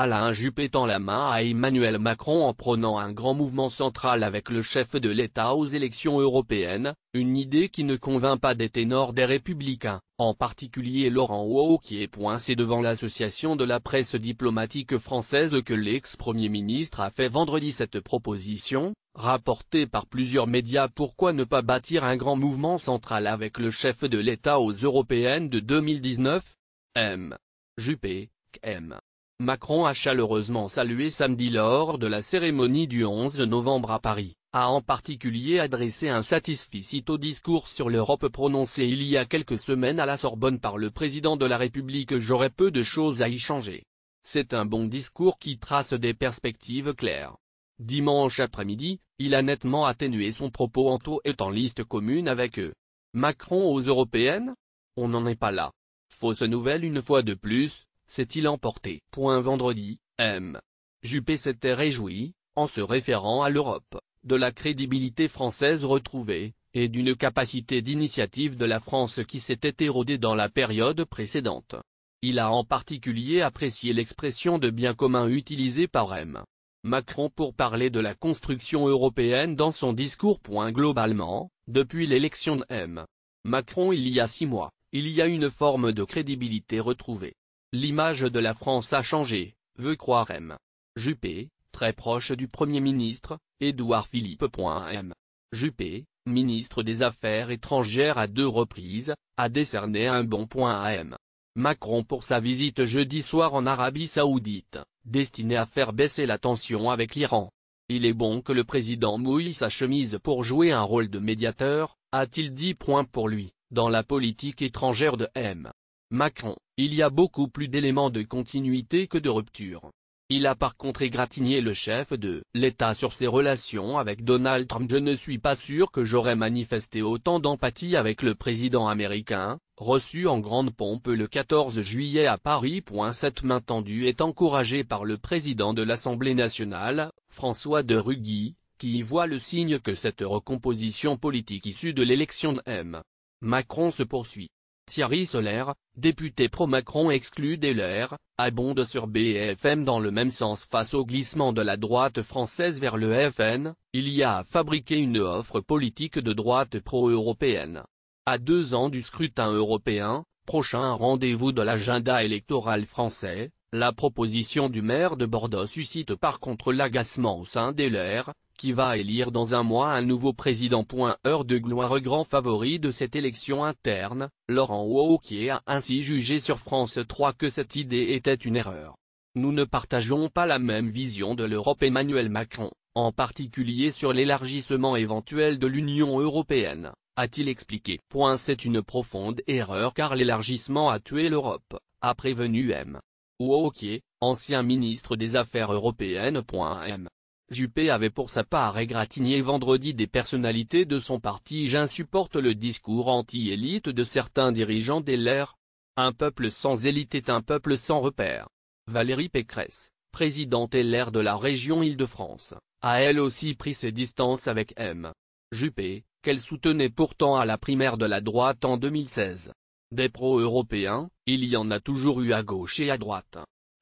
Alain Juppé tend la main à Emmanuel Macron en prônant un grand mouvement central avec le chef de l'État aux élections européennes, une idée qui ne convainc pas des ténors des Républicains, en particulier Laurent Wauquiez. C'est devant l'association de la presse diplomatique française que l'ex-premier ministre a fait vendredi cette proposition, rapportée par plusieurs médias. Pourquoi ne pas bâtir un grand mouvement central avec le chef de l'État aux européennes de 2019 ? M. Juppé, M. Macron a chaleureusement salué samedi lors de la cérémonie du 11 novembre à Paris, a en particulier adressé un satisfecit au discours sur l'Europe prononcé il y a quelques semaines à la Sorbonne par le président de la République. J'aurais peu de choses à y changer. C'est un bon discours qui trace des perspectives claires. Dimanche après-midi, il a nettement atténué son propos en étant liste commune avec eux. Macron aux européennes ? On n'en est pas là. Fausse nouvelle une fois de plus. S'est-il emporté ? Vendredi, M. Juppé s'était réjoui, en se référant à l'Europe, de la crédibilité française retrouvée, et d'une capacité d'initiative de la France qui s'était érodée dans la période précédente. Il a en particulier apprécié l'expression de bien commun utilisée par M. Macron pour parler de la construction européenne dans son discours. Globalement, depuis l'élection de M. Macron il y a 6 mois, il y a une forme de crédibilité retrouvée. L'image de la France a changé, veut croire M. Juppé, très proche du Premier ministre, Édouard Philippe. M. Juppé, ministre des Affaires étrangères à 2 reprises, a décerné un bon point à M. Macron pour sa visite jeudi soir en Arabie Saoudite, destinée à faire baisser la tension avec l'Iran. Il est bon que le président mouille sa chemise pour jouer un rôle de médiateur, a-t-il dit. Pour lui, dans la politique étrangère de M. Macron, il y a beaucoup plus d'éléments de continuité que de rupture. Il a par contre égratigné le chef de l'État sur ses relations avec Donald Trump. Je ne suis pas sûr que j'aurais manifesté autant d'empathie avec le président américain, reçu en grande pompe le 14 juillet à Paris. Cette main tendue est encouragée par le président de l'Assemblée nationale, François de Rugy, qui y voit le signe que cette recomposition politique issue de l'élection de M. Macron se poursuit. Thierry Solère, député pro-Macron exclu des LR, abonde sur BFM dans le même sens face au glissement de la droite française vers le FN, il y a à fabriquer une offre politique de droite pro-européenne. À 2 ans du scrutin européen, prochain rendez-vous de l'agenda électoral français, la proposition du maire de Bordeaux suscite par contre l'agacement au sein des LR, qui va élire dans 1 mois un nouveau président. Heure de gloire. Grand favori de cette élection interne, Laurent Wauquiez a ainsi jugé sur France 3 que cette idée était une erreur. Nous ne partageons pas la même vision de l'Europe. Emmanuel Macron, en particulier sur l'élargissement éventuel de l'Union européenne, a-t-il expliqué. C'est une profonde erreur car l'élargissement a tué l'Europe, a prévenu M. Wauquiez, ancien ministre des Affaires européennes. M. Juppé avait pour sa part égratigné vendredi des personnalités de son parti. J'insupporte le discours anti-élite de certains dirigeants des LR. Un peuple sans élite est un peuple sans repère. Valérie Pécresse, présidente LR de la région Île-de-France, a elle aussi pris ses distances avec M. Juppé, qu'elle soutenait pourtant à la primaire de la droite en 2016. Des pro-européens, il y en a toujours eu à gauche et à droite.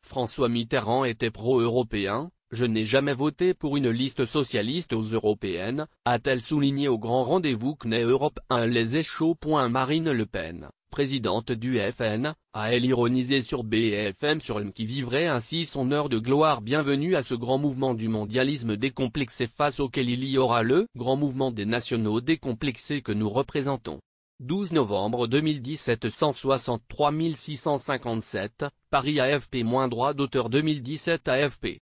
François Mitterrand était pro-européen. Je n'ai jamais voté pour une liste socialiste aux européennes, a-t-elle souligné au grand rendez-vous CNE Europe 1 Les Échos. Marine Le Pen, présidente du FN, a elle ironisé sur BFM sur M qui vivrait ainsi son heure de gloire. Bienvenue à ce grand mouvement du mondialisme décomplexé face auquel il y aura le grand mouvement des nationaux décomplexés que nous représentons. 12 novembre 2017 163 657, Paris AFP- droit d'auteur 2017 AFP